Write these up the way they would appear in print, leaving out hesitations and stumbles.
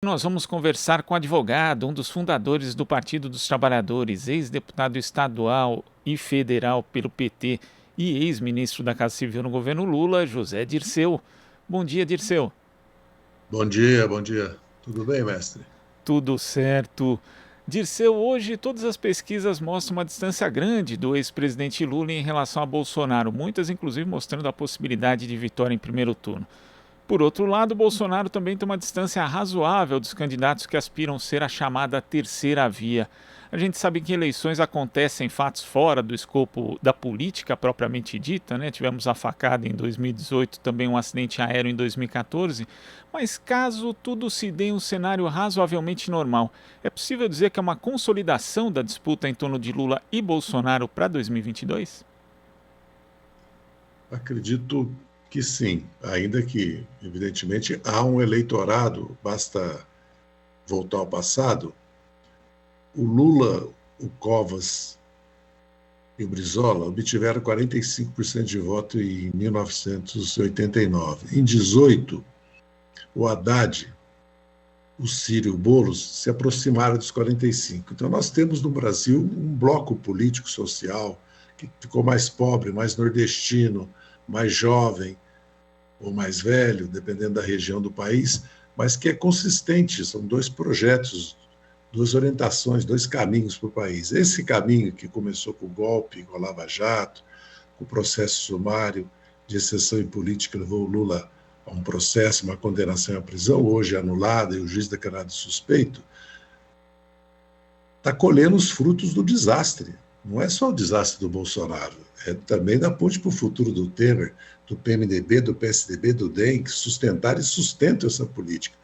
Nós vamos conversar com o advogado, um dos fundadores do Partido dos Trabalhadores, ex-deputado estadual e federal pelo PT e ex-ministro da Casa Civil no governo Lula, José Dirceu. Bom dia, Dirceu. Bom dia, bom dia. Tudo bem, mestre? Tudo certo. Dirceu, hoje todas as pesquisas mostram uma distância grande do ex-presidente Lula em relação a Bolsonaro, muitas inclusive mostrando a possibilidade de vitória em primeiro turno. Por outro lado, Bolsonaro também tem uma distância razoável dos candidatos que aspiram ser a chamada terceira via. A gente sabe que eleições acontecem fatos fora do escopo da política propriamente dita, né? Tivemos a facada em 2018, também um acidente aéreo em 2014, mas caso tudo se dê em um cenário razoavelmente normal, é possível dizer que é uma consolidação da disputa em torno de Lula e Bolsonaro para 2022? Acredito que sim, ainda que, evidentemente, há um eleitorado, basta voltar ao passado. O Lula, o Covas e o Brizola obtiveram 45% de voto em 1989. Em 18, o Haddad, o Ciro e o Boulos se aproximaram dos 45%. Então, nós temos no Brasil um bloco político-social que ficou mais pobre, mais nordestino, mais jovem ou mais velho, dependendo da região do país, mas que é consistente. São dois projetos, duas orientações, dois caminhos para o país. Esse caminho que começou com o golpe, com a Lava Jato, com o processo sumário de exceção em política, levou o Lula a um processo, uma condenação à prisão, hoje anulada e o juiz declarado suspeito, está colhendo os frutos do desastre. Não é só o desastre do Bolsonaro, é também da ponte para o futuro do Temer, do PMDB, do PSDB, do DEM, que sustentaram e sustentam essa política.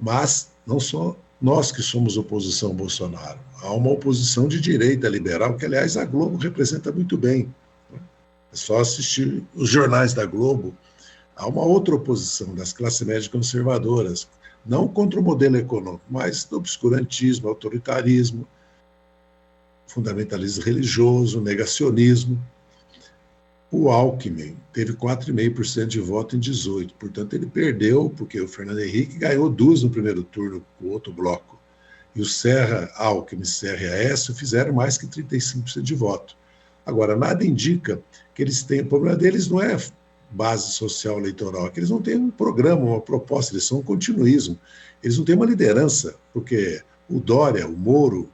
Mas não só nós que somos oposição ao Bolsonaro. Há uma oposição de direita liberal, que, aliás, a Globo representa muito bem. É só assistir os jornais da Globo. Há uma outra oposição das classes médias conservadoras, não contra o modelo econômico, mas do obscurantismo, autoritarismo, fundamentalismo religioso, negacionismo. O Alckmin teve 4,5% de voto em 18, portanto ele perdeu, porque o Fernando Henrique ganhou duas no primeiro turno com o outro bloco. E o Serra, Alckmin, Serra e Aécio fizeram mais que 35% de voto. Agora, nada indica que eles têm... O problema deles não é base social eleitoral, é que eles não têm um programa, uma proposta, eles são um continuismo. Eles não têm uma liderança, porque o Dória, o Moro,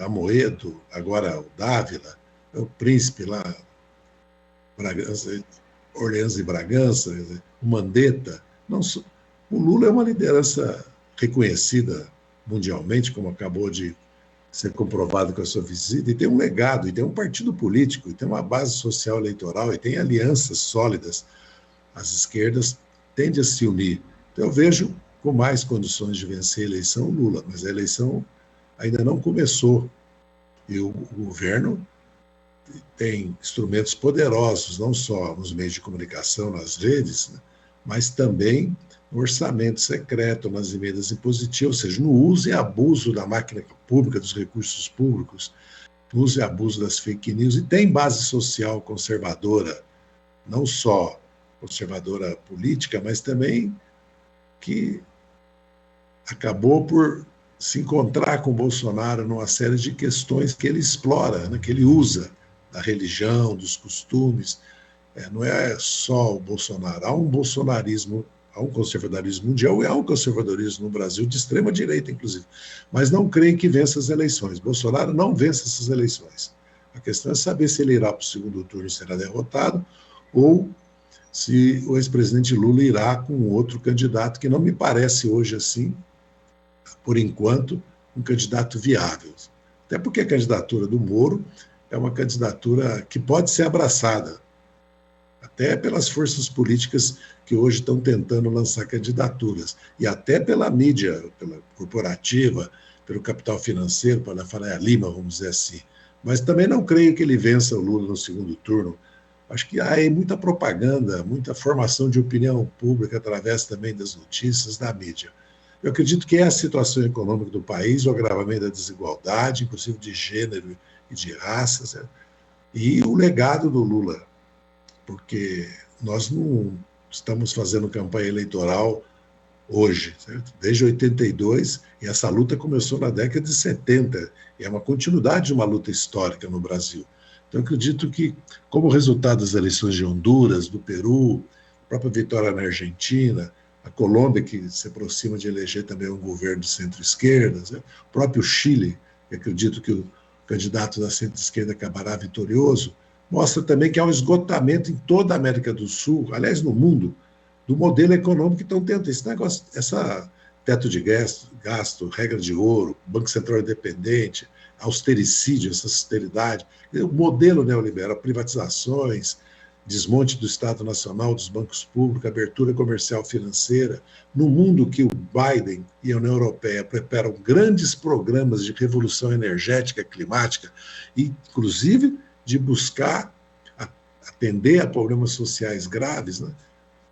Amoedo, agora o Dávila, o príncipe lá, Bragança, Orleans e Bragança, o Mandetta. Não, o Lula é uma liderança reconhecida mundialmente, como acabou de ser comprovado com a sua visita, e tem um legado, e tem um partido político, e tem uma base social eleitoral, e tem alianças sólidas. As esquerdas tendem a se unir. Então, eu vejo com mais condições de vencer a eleição o Lula, mas a eleição ainda não começou. E o governo tem instrumentos poderosos, não só nos meios de comunicação, nas redes, né, mas também no orçamento secreto, nas emendas impositivas, ou seja, no uso e abuso da máquina pública, dos recursos públicos, no uso e abuso das fake news, e tem base social conservadora, não só conservadora política, mas também que acabou por se encontrar com o Bolsonaro numa série de questões que ele explora, né, que ele usa, da religião, dos costumes. Não é só o Bolsonaro, há um bolsonarismo, há um conservadorismo mundial e há um conservadorismo no Brasil, de extrema direita, inclusive. Mas não creem que vença as eleições. Bolsonaro não vence essas eleições. A questão é saber se ele irá para o segundo turno e será derrotado, ou se o ex-presidente Lula irá com outro candidato, que não me parece hoje assim, por enquanto, um candidato viável. Até porque a candidatura do Moro é uma candidatura que pode ser abraçada, até pelas forças políticas que hoje estão tentando lançar candidaturas, e até pela mídia, pela corporativa, pelo capital financeiro, pela Faria Lima, vamos dizer assim. Mas também não creio que ele vença o Lula no segundo turno. Acho que há aí muita propaganda, muita formação de opinião pública através também das notícias, da mídia. Eu acredito que é a situação econômica do país, o agravamento da desigualdade, inclusive de gênero e de raças, e o legado do Lula, porque nós não estamos fazendo campanha eleitoral hoje, certo? Desde 82, e essa luta começou na década de 70, e é uma continuidade de uma luta histórica no Brasil. Então, eu acredito que, como resultado das eleições de Honduras, do Peru, a própria vitória na Argentina, a Colômbia, que se aproxima de eleger também um governo de centro-esquerda, né? O próprio Chile, que acredito que o candidato da centro-esquerda acabará vitorioso, mostra também que há um esgotamento em toda a América do Sul, aliás, no mundo, do modelo econômico que estão tendo. Esse negócio, essa teto de gasto, regra de ouro, Banco Central independente, austericídio, essa austeridade, o modelo neoliberal, privatizações, desmonte do Estado Nacional, dos bancos públicos, abertura comercial financeira, no mundo que o Biden e a União Europeia preparam grandes programas de revolução energética, climática, inclusive de buscar atender a problemas sociais graves, né?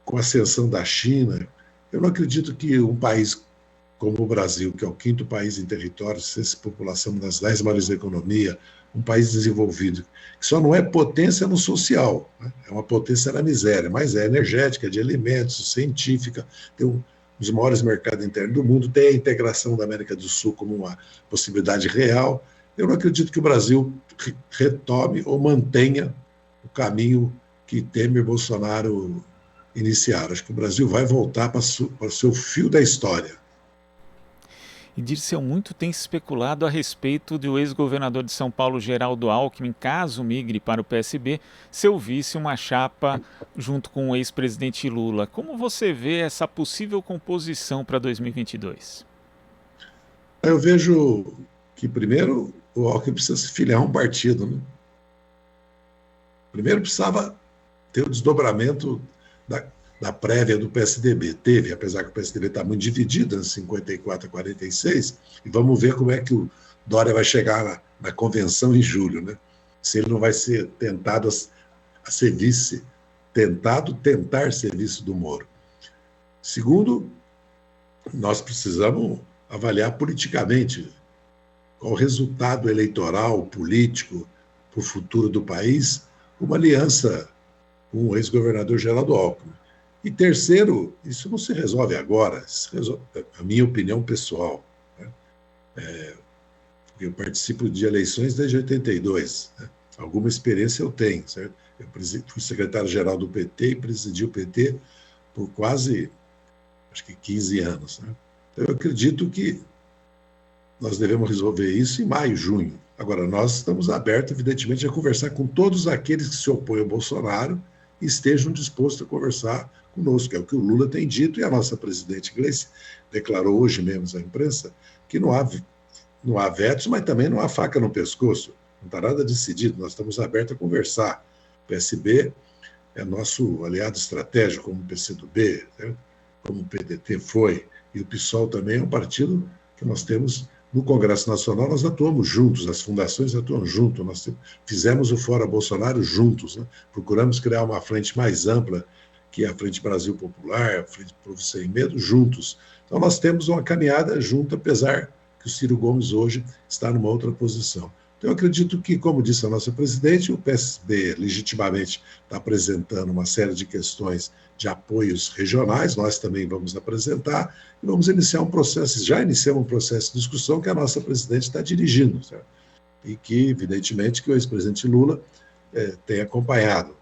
Com a ascensão da China. Eu não acredito que um país como o Brasil, que é o quinto país em território, ciência e população, uma das 10 maiores da economia, um país desenvolvido, que só não é potência no social, né? É uma potência na miséria, mas é energética, de alimentos, científica, tem um dos maiores mercados internos do mundo, tem a integração da América do Sul como uma possibilidade real. Eu não acredito que o Brasil retome ou mantenha o caminho que Temer e Bolsonaro iniciaram. Acho que o Brasil vai voltar para o seu fio da história. E Dirceu, muito tem se especulado a respeito do ex-governador de São Paulo, Geraldo Alckmin, caso migre para o PSB, se ouvisse uma chapa junto com o ex-presidente Lula. Como você vê essa possível composição para 2022? Eu vejo que, primeiro, o Alckmin precisa se filiar a um partido, né? Primeiro precisava ter o desdobramento da prévia do PSDB. Teve, apesar que o PSDB está muito dividido, 54 a 46, e vamos ver como é que o Dória vai chegar na convenção em julho, né? Se ele não vai ser tentado a ser vice, tentar ser vice do Moro. Segundo, nós precisamos avaliar politicamente qual o resultado eleitoral, político, para o futuro do país, uma aliança com o ex-governador Geraldo Alckmin. E terceiro, isso não se resolve agora, se resolve, a minha opinião pessoal, né? Eu participo de eleições desde 82, né? Alguma experiência eu tenho, certo? Eu fui secretário-geral do PT e presidi o PT por quase, acho que 15 anos, né? Então eu acredito que nós devemos resolver isso em maio, junho. Agora, nós estamos abertos, evidentemente, a conversar com todos aqueles que se opõem ao Bolsonaro e estejam dispostos a conversar conosco, é o que o Lula tem dito, e a nossa presidente Gleice declarou hoje mesmo à imprensa que não há vetos, mas também não há faca no pescoço, não está nada decidido, nós estamos abertos a conversar. O PSB é nosso aliado estratégico, como o PCdoB, né? Como o PDT foi, e o PSOL também é um partido que nós temos no Congresso Nacional, nós atuamos juntos, as fundações atuam juntos, nós fizemos o Fora Bolsonaro juntos, né? Procuramos criar uma frente mais ampla, que é a Frente Brasil Popular, a Frente Povo Sem Medo, juntos. Então nós temos uma caminhada junto, apesar que o Ciro Gomes hoje está numa outra posição. Então eu acredito que, como disse a nossa presidente, o PSB legitimamente está apresentando uma série de questões de apoios regionais, nós também vamos apresentar, e vamos iniciar um processo, já iniciamos um processo de discussão que a nossa presidente está dirigindo, certo? E que, evidentemente, que o ex-presidente Lula tem acompanhado.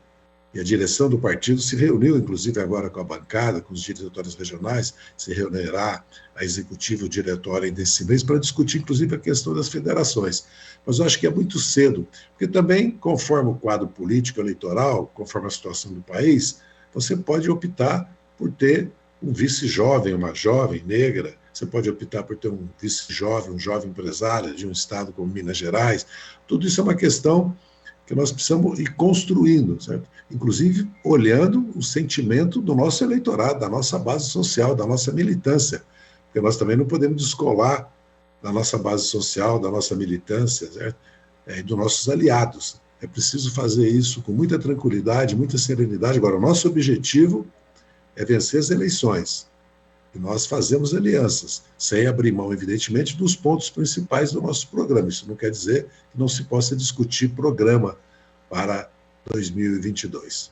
E a direção do partido se reuniu, inclusive agora com a bancada, com os diretórios regionais, se reunirá a executiva e o diretório ainda esse mês para discutir, inclusive, a questão das federações. Mas eu acho que é muito cedo, porque também, conforme o quadro político eleitoral, conforme a situação do país, você pode optar por ter um vice jovem, uma jovem negra, você pode optar por ter um vice jovem, um jovem empresário de um estado como Minas Gerais. Tudo isso é uma questão que nós precisamos ir construindo, certo? Inclusive olhando o sentimento do nosso eleitorado, da nossa base social, da nossa militância, porque nós também não podemos descolar da nossa base social, da nossa militância, certo? E dos nossos aliados. É preciso fazer isso com muita tranquilidade, muita serenidade. Agora, o nosso objetivo é vencer as eleições. E nós fazemos alianças, sem abrir mão, evidentemente, dos pontos principais do nosso programa. Isso não quer dizer que não se possa discutir programa para 2022.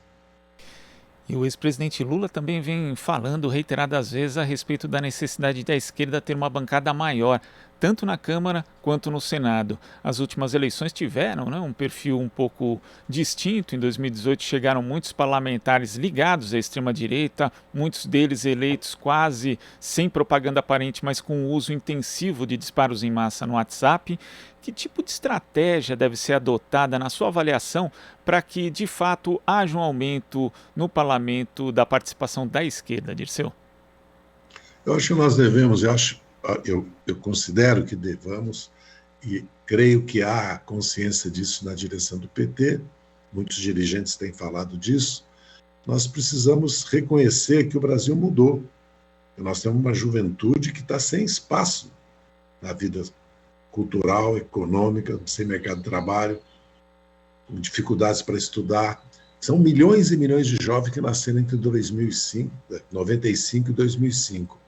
E o ex-presidente Lula também vem falando reiteradas vezes a respeito da necessidade da esquerda ter uma bancada maior, tanto na Câmara quanto no Senado. As últimas eleições tiveram, né, um perfil um pouco distinto. Em 2018 chegaram muitos parlamentares ligados à extrema-direita, muitos deles eleitos quase sem propaganda aparente, mas com o uso intensivo de disparos em massa no WhatsApp. Que tipo de estratégia deve ser adotada, na sua avaliação, para que, de fato, haja um aumento no parlamento da participação da esquerda, Dirceu? Eu acho que nós devemos, eu considero que devamos, e creio que há consciência disso na direção do PT, muitos dirigentes têm falado disso. Nós precisamos reconhecer que o Brasil mudou. Nós temos uma juventude que está sem espaço na vida cultural, econômica, sem mercado de trabalho, com dificuldades para estudar. São milhões e milhões de jovens que nasceram entre 95 e 2005.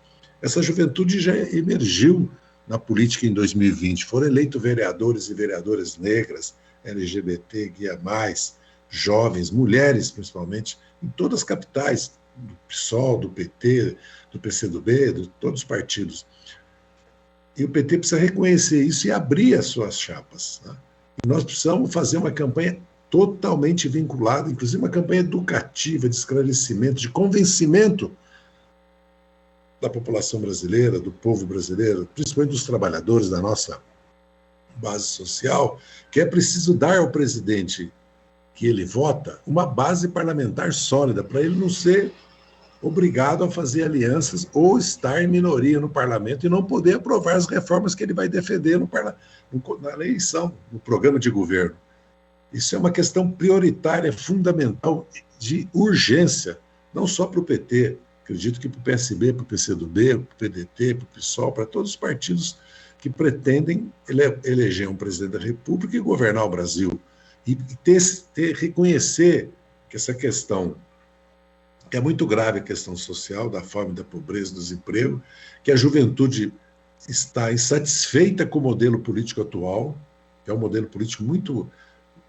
Essa juventude já emergiu na política em 2020. Foram eleitos vereadores e vereadoras negras, LGBT, guia mais, jovens, mulheres principalmente, em todas as capitais, do PSOL, do PT, do PCdoB, de todos os partidos. E o PT precisa reconhecer isso e abrir as suas chapas, né? E nós precisamos fazer uma campanha totalmente vinculada, inclusive uma campanha educativa, de esclarecimento, de convencimento da população brasileira, do povo brasileiro, principalmente dos trabalhadores da nossa base social, que é preciso dar ao presidente que ele vota uma base parlamentar sólida, para ele não ser obrigado a fazer alianças ou estar em minoria no parlamento e não poder aprovar as reformas que ele vai defender na eleição, no programa de governo. Isso é uma questão prioritária, fundamental, de urgência, não só para o PT, acredito que para o PSB, para o PCdoB, para o PDT, para o PSOL, para todos os partidos que pretendem eleger um presidente da República e governar o Brasil. E reconhecer que essa questão é muito grave, a questão social, da fome, da pobreza, do desemprego, que a juventude está insatisfeita com o modelo político atual, que é um modelo político muito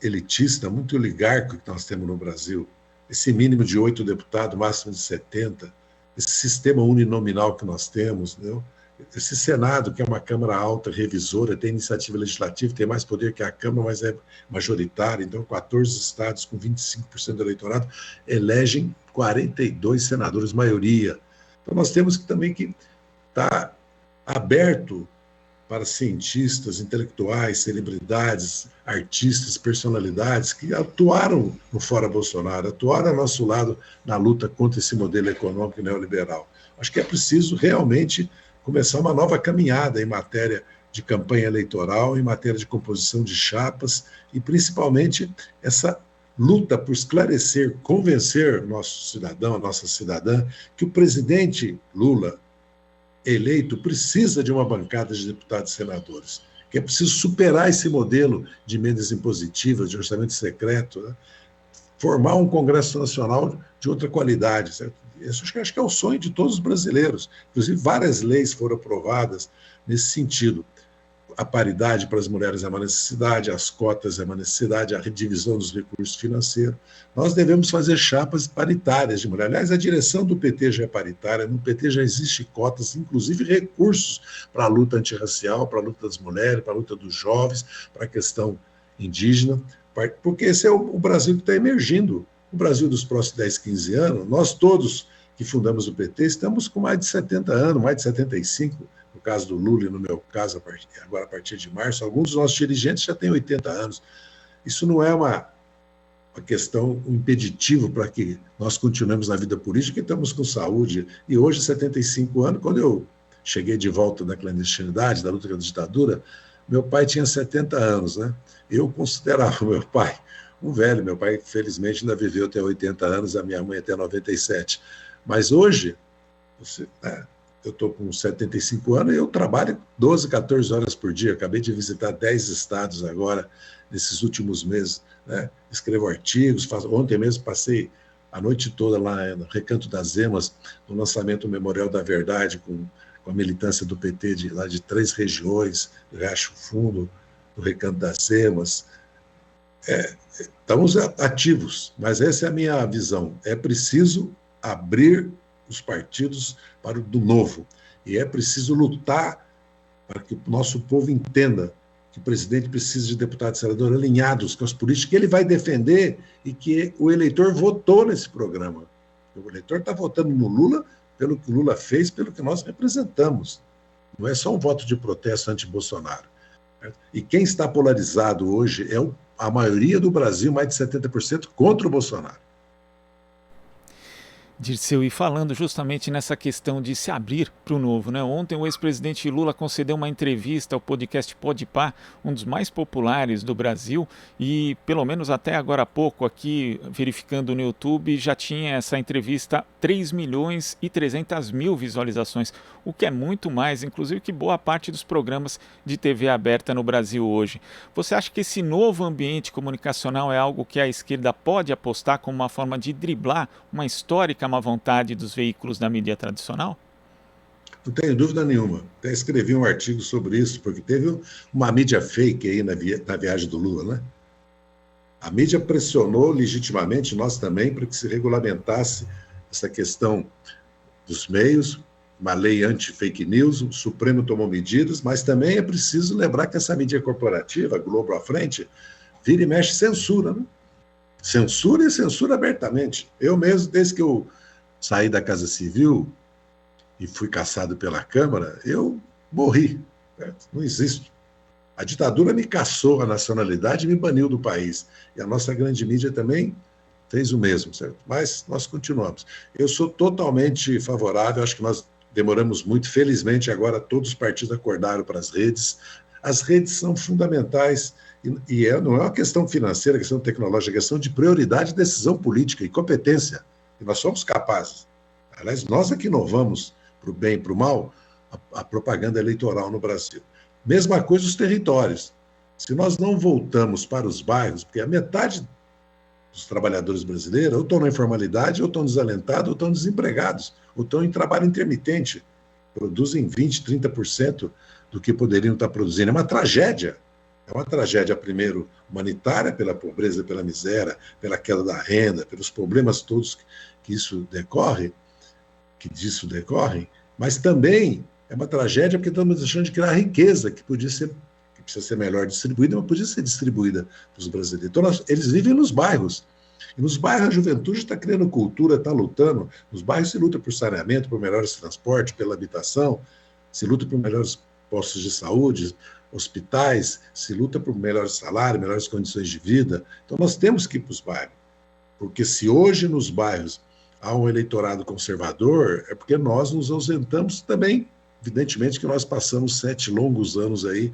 elitista, muito oligárquico que nós temos no Brasil. Esse mínimo de 8 deputados, máximo de 70, esse sistema uninominal que nós temos, né? Esse Senado, que é uma Câmara alta, revisora, tem iniciativa legislativa, tem mais poder que a Câmara, mas é majoritária, então 14 estados com 25% do eleitorado elegem 42 senadores, maioria. Então nós temos também que estar aberto para cientistas, intelectuais, celebridades, artistas, personalidades que atuaram no Fora Bolsonaro, atuaram ao nosso lado na luta contra esse modelo econômico neoliberal. Acho que é preciso realmente começar uma nova caminhada em matéria de campanha eleitoral, em matéria de composição de chapas e, principalmente, essa luta por esclarecer, convencer o nosso cidadão, a nossa cidadã, que o presidente Lula, eleito, precisa de uma bancada de deputados e senadores, que é preciso superar esse modelo de emendas impositivas, de orçamento secreto, né? Formar um Congresso Nacional de outra qualidade, certo? Isso acho que é o sonho de todos os brasileiros. Inclusive, várias leis foram aprovadas nesse sentido. A paridade para as mulheres é uma necessidade, as cotas é uma necessidade, a redivisão dos recursos financeiros. Nós devemos fazer chapas paritárias de mulher. Aliás, a direção do PT já é paritária, no PT já existe cotas, inclusive recursos para a luta antirracial, para a luta das mulheres, para a luta dos jovens, para a questão indígena, porque esse é o Brasil que está emergindo. O Brasil dos próximos 10, 15 anos, nós todos que fundamos o PT estamos com mais de 70 anos, mais de 75, no caso do Lula e no meu caso, agora a partir de março, alguns dos nossos dirigentes já têm 80 anos. Isso não é uma questão, um impeditivo para que nós continuemos na vida política, e estamos com saúde. E hoje, 75 anos, quando eu cheguei de volta da clandestinidade, da luta contra a ditadura, meu pai tinha 70 anos, né? Eu considerava meu pai um velho. Meu pai, felizmente, ainda viveu até 80 anos, a minha mãe até 97. Mas hoje, eu estou com 75 anos e eu trabalho 12, 14 horas por dia. Acabei de visitar 10 estados agora, nesses últimos meses, né? Escrevo artigos, ontem mesmo passei a noite toda lá no Recanto das Emas, no lançamento do Memorial da Verdade, com a militância do PT lá de 3 regiões, do Riacho Fundo, do Recanto das Emas, Estamos ativos, mas essa é a minha visão. É preciso abrir os partidos para o do novo. E é preciso lutar para que o nosso povo entenda que o presidente precisa de deputados e senadores alinhados com as políticas que ele vai defender e que o eleitor votou nesse programa. O eleitor está votando no Lula pelo que o Lula fez, pelo que nós representamos. Não é só um voto de protesto anti-Bolsonaro. E quem está polarizado hoje é a maioria do Brasil, mais de 70%, contra o Bolsonaro. Dirceu, e falando justamente nessa questão de se abrir para o novo, né? Ontem o ex-presidente Lula concedeu uma entrevista ao podcast Podpah, um dos mais populares do Brasil, e pelo menos até agora há pouco, aqui verificando no YouTube, já tinha essa entrevista 3.300.000 visualizações, o que é muito mais, inclusive, que boa parte dos programas de TV aberta no Brasil hoje. Você acha que esse novo ambiente comunicacional é algo que a esquerda pode apostar como uma forma de driblar uma histórica má vontade dos veículos da mídia tradicional? Não tenho dúvida nenhuma. Até escrevi um artigo sobre isso, porque teve uma mídia fake aí na viagem do Lula, né? A mídia pressionou legitimamente, nós também, para que se regulamentasse essa questão dos meios, uma lei anti-fake news, o Supremo tomou medidas, mas também é preciso lembrar que essa mídia corporativa, Globo à frente, vira e mexe censura, né? Censura e censura abertamente. Eu mesmo, desde que eu saí da Casa Civil e fui caçado pela Câmara, eu morri. Certo? Não existo. A ditadura me caçou a nacionalidade e me baniu do país. E a nossa grande mídia também fez o mesmo, certo? Mas nós continuamos. Eu sou totalmente favorável, acho que nós demoramos muito. Felizmente, agora todos os partidos acordaram para as redes. As redes são fundamentais. Não é uma questão financeira, questão tecnológica, é questão de prioridade, decisão política e competência. E nós somos capazes. Aliás, nós é que inovamos para o bem e para o mal a propaganda eleitoral no Brasil. Mesma coisa os territórios. Se nós não voltamos para os bairros, porque a metade dos trabalhadores brasileiros ou estão na informalidade, ou estão desalentados, ou estão desempregados, ou estão em trabalho intermitente. Produzem 20%, 30% do que poderiam estar produzindo. É uma tragédia. É uma tragédia, primeiro, humanitária, pela pobreza, pela miséria, pela queda da renda, pelos problemas todos que disso decorrem, mas também é uma tragédia porque estamos deixando de criar riqueza que precisa ser melhor distribuída, mas podia ser distribuída para os brasileiros. Então, eles vivem nos bairros. E nos bairros a juventude está criando cultura, está lutando. Nos bairros se luta por saneamento, por melhores transportes, pela habitação, se luta por melhores postos de saúde, hospitais, se luta por melhores salários, melhores condições de vida. Então nós temos que ir para os bairros. Porque se hoje nos bairros há um eleitorado conservador, é porque nós nos ausentamos também. Evidentemente que nós passamos 7 longos anos aí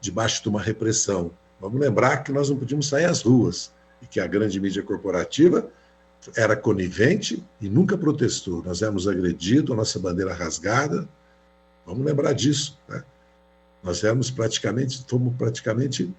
debaixo de uma repressão. Vamos lembrar que nós não podíamos sair às ruas e que a grande mídia corporativa era conivente e nunca protestou. Nós éramos agredidos, a nossa bandeira rasgada. Vamos lembrar disso, né? Nós fomos praticamente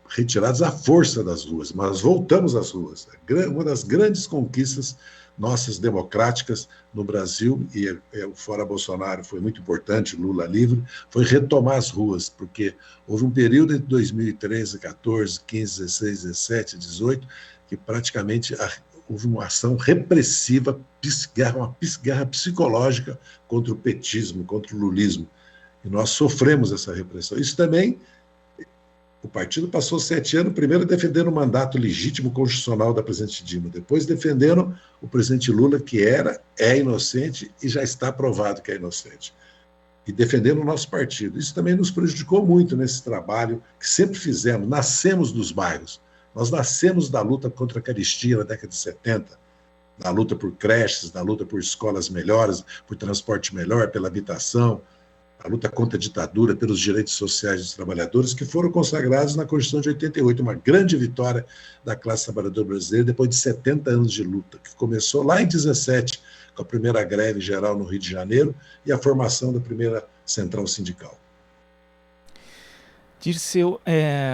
retirados à força das ruas, mas voltamos às ruas. Uma das grandes conquistas nossas democráticas no Brasil, e o Fora Bolsonaro foi muito importante, Lula livre, foi retomar as ruas, porque houve um período entre 2013, 14, 15, 16, 17, 18, que praticamente houve uma ação repressiva, uma guerra psicológica contra o petismo, contra o lulismo. E nós sofremos essa repressão. Isso também, o partido passou 7 anos, primeiro defendendo o mandato legítimo constitucional da presidente Dilma, depois defendendo o presidente Lula, que é inocente e já está provado que é inocente. E defendendo o nosso partido. Isso também nos prejudicou muito nesse trabalho que sempre fizemos. Nascemos dos bairros. Nós nascemos da luta contra a carestia na década de 70, da luta por creches, da luta por escolas melhores, por transporte melhor, pela habitação, a luta contra a ditadura, pelos direitos sociais dos trabalhadores, que foram consagrados na Constituição de 88, uma grande vitória da classe trabalhadora brasileira depois de 70 anos de luta, que começou lá em 17, com a primeira greve geral no Rio de Janeiro e a formação da primeira central sindical. Dirceu,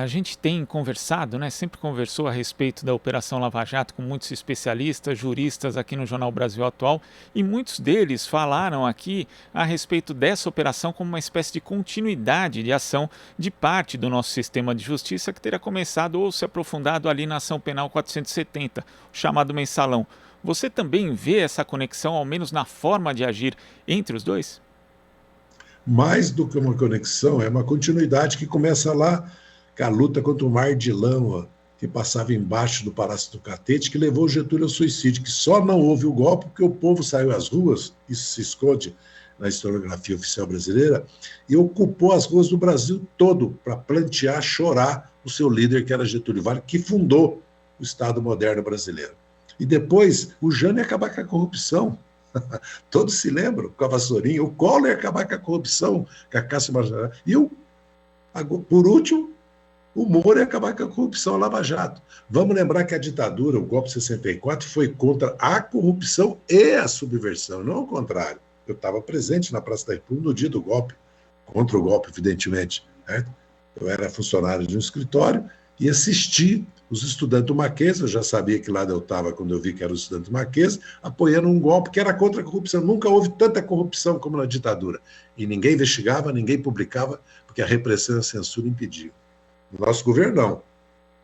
a gente tem conversado, né, sempre conversou a respeito da Operação Lava Jato com muitos especialistas, juristas aqui no Jornal Brasil Atual, e muitos deles falaram aqui a respeito dessa operação como uma espécie de continuidade de ação de parte do nosso sistema de justiça que teria começado ou se aprofundado ali na Ação Penal 470, o chamado mensalão. Você também vê essa conexão, ao menos na forma de agir, entre os dois? Mais do que uma conexão, é uma continuidade que começa lá com a luta contra o mar de lama que passava embaixo do Palácio do Catete, que levou o Getúlio ao suicídio, que só não houve o golpe porque o povo saiu às ruas, isso se esconde na historiografia oficial brasileira, e ocupou as ruas do Brasil todo para plantear, chorar o seu líder, que era Getúlio Vargas, que fundou o Estado moderno brasileiro. E depois, o Jânio ia acabar com a corrupção. Todos se lembram, com a vassourinha, o Collor ia acabar com a corrupção, com a Cássio Marjará. E, por último, o Moro ia acabar com a corrupção, a Lava Jato. Vamos lembrar que a ditadura, o golpe de 64, foi contra a corrupção e a subversão, não o contrário. Eu estava presente na Praça da República no dia do golpe, contra o golpe, evidentemente. Certo? Eu era funcionário de um escritório e assisti os estudantes do Mackenzie, eu já sabia que lá eu estava quando eu vi que eram os estudantes do Mackenzie, apoiando um golpe que era contra a corrupção. Nunca houve tanta corrupção como na ditadura. E ninguém investigava, ninguém publicava, porque a repressão e a censura impediam. No nosso governo, não.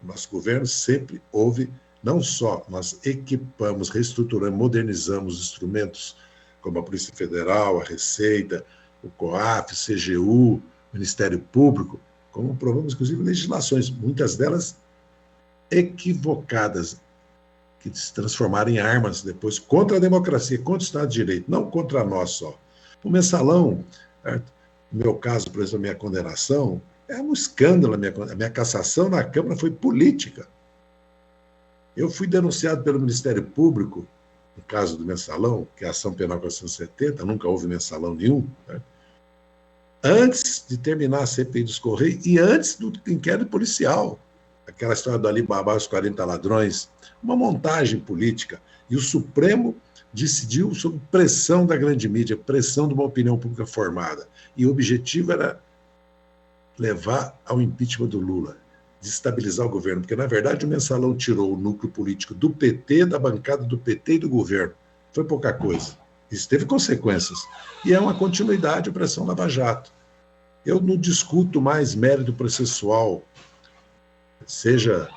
No nosso governo sempre houve, não só nós equipamos, reestruturamos, modernizamos os instrumentos, como a Polícia Federal, a Receita, o COAF, o CGU, o Ministério Público, como aprovamos, inclusive, legislações, muitas delas equivocadas, que se transformaram em armas depois contra a democracia, contra o Estado de Direito, não contra nós só. O mensalão, certo? No meu caso, por exemplo, a minha condenação, é um escândalo. A minha cassação na Câmara foi política. Eu fui denunciado pelo Ministério Público, no caso do mensalão, que é a Ação Penal 470, nunca houve mensalão nenhum, certo? Antes de terminar a CPI dos Correios e antes do inquérito policial. Aquela história do Alibaba, os 40 ladrões, uma montagem política. E o Supremo decidiu sob pressão da grande mídia, pressão de uma opinião pública formada. E o objetivo era levar ao impeachment do Lula, desestabilizar o governo, porque, na verdade, o mensalão tirou o núcleo político do PT, da bancada do PT e do governo. Foi pouca coisa. Isso teve consequências. E é uma continuidade da Operação Lava Jato. Eu não discuto mais mérito processual, seja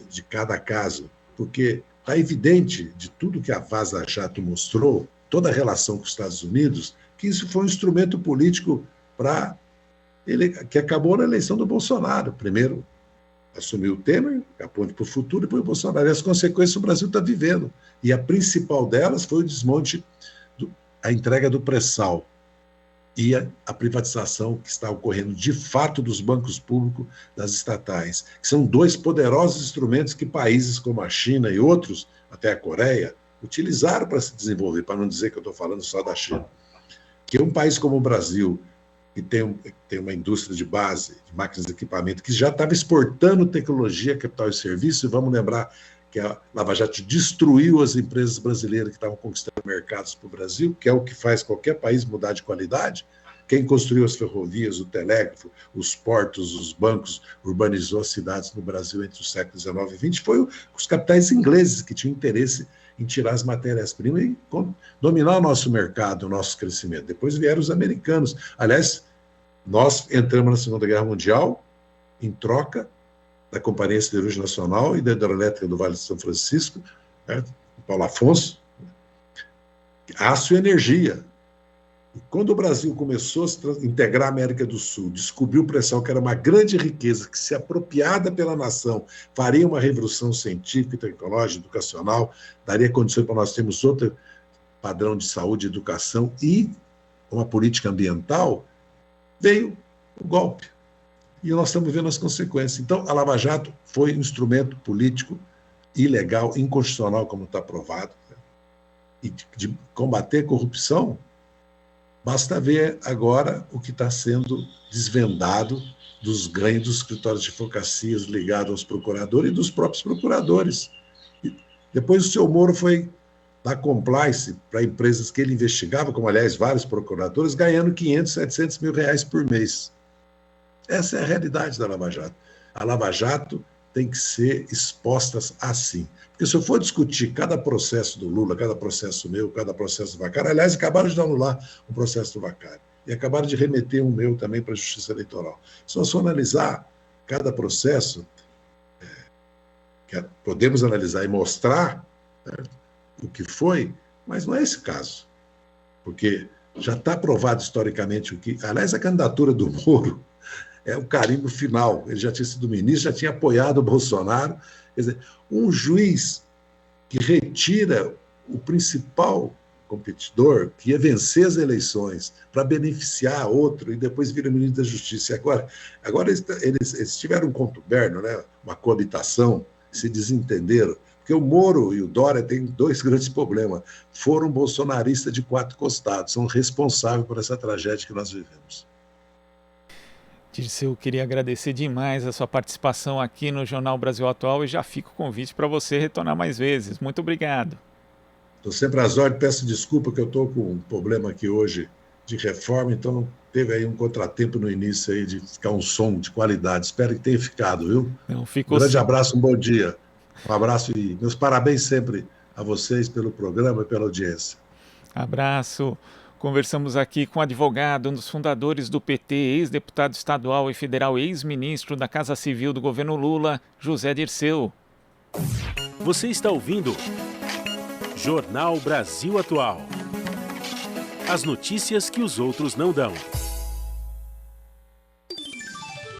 de cada caso, porque está evidente de tudo que a Vaza Jato mostrou, toda a relação com os Estados Unidos, que isso foi um instrumento político que acabou na eleição do Bolsonaro. Primeiro assumiu o Temer, a ponte para o futuro, e depois o Bolsonaro. E as consequências o Brasil está vivendo. E a principal delas foi o desmonte, a entrega do pré-sal e a privatização que está ocorrendo de fato dos bancos públicos, das estatais, que são dois poderosos instrumentos que países como a China e outros, até a Coreia, utilizaram para se desenvolver, para não dizer que eu estou falando só da China. Que um país como o Brasil, que tem uma indústria de base, de máquinas de equipamento, que já estava exportando tecnologia, capital e serviço, e vamos lembrar que a Lava Jato destruiu as empresas brasileiras que estavam conquistando mercados para o Brasil, que é o que faz qualquer país mudar de qualidade. Quem construiu as ferrovias, o telégrafo, os portos, os bancos, urbanizou as cidades no Brasil entre os séculos XIX e XX, foi os capitais ingleses que tinham interesse em tirar as matérias-primas e dominar o nosso mercado, o nosso crescimento. Depois vieram os americanos. Aliás, nós entramos na Segunda Guerra Mundial em troca da Companhia Siderúrgica Nacional e da Hidrelétrica do Vale de São Francisco, né, Paulo Afonso, aço e energia. E quando o Brasil começou a integrar a América do Sul, descobriu o pré-sal, que era uma grande riqueza, que, se apropriada pela nação, faria uma revolução científica, tecnológica, educacional, daria condições para nós termos outro padrão de saúde, educação e uma política ambiental, veio o golpe. E nós estamos vendo as consequências. Então, a Lava Jato foi um instrumento político ilegal, inconstitucional, como está provado, né? E de combater a corrupção, basta ver agora o que está sendo desvendado dos ganhos dos escritórios de advocacias ligados aos procuradores e dos próprios procuradores. E depois o seu Moro foi dar compliance para empresas que ele investigava, como, aliás, vários procuradores, ganhando 500, 700 mil reais por mês. Essa é a realidade da Lava Jato. A Lava Jato tem que ser exposta assim. Porque se eu for discutir cada processo do Lula, cada processo meu, cada processo do Vacari, aliás, acabaram de anular o processo do Vacari e acabaram de remeter um meu também para a Justiça Eleitoral. Se nós for analisar cada processo, podemos analisar e mostrar, né, o que foi, mas não é esse caso. Porque já está provado historicamente o que... Aliás, a candidatura do Moro é o carimbo final. Ele já tinha sido ministro, já tinha apoiado o Bolsonaro. Quer dizer, um juiz que retira o principal competidor, que ia vencer as eleições para beneficiar outro e depois vira ministro da Justiça. E agora eles tiveram um contuberno, né? Uma coabitação, se desentenderam. Porque o Moro e o Dória têm dois grandes problemas. Foram bolsonaristas de 4 costados, são responsáveis por essa tragédia que nós vivemos. Dirceu, queria agradecer demais a sua participação aqui no Jornal Brasil Atual e já fica o convite para você retornar mais vezes. Muito obrigado. Estou sempre às ordens, peço desculpa que eu estou com um problema aqui hoje de reforma, então teve aí um contratempo no início aí de ficar um som de qualidade. Espero que tenha ficado, viu? Não, ficou um grande sim. Abraço, um bom dia. Um abraço e meus parabéns sempre a vocês pelo programa e pela audiência. Abraço. Conversamos aqui com o advogado, um dos fundadores do PT, ex-deputado estadual e federal, ex-ministro da Casa Civil do governo Lula, José Dirceu. Você está ouvindo Jornal Brasil Atual. As notícias que os outros não dão.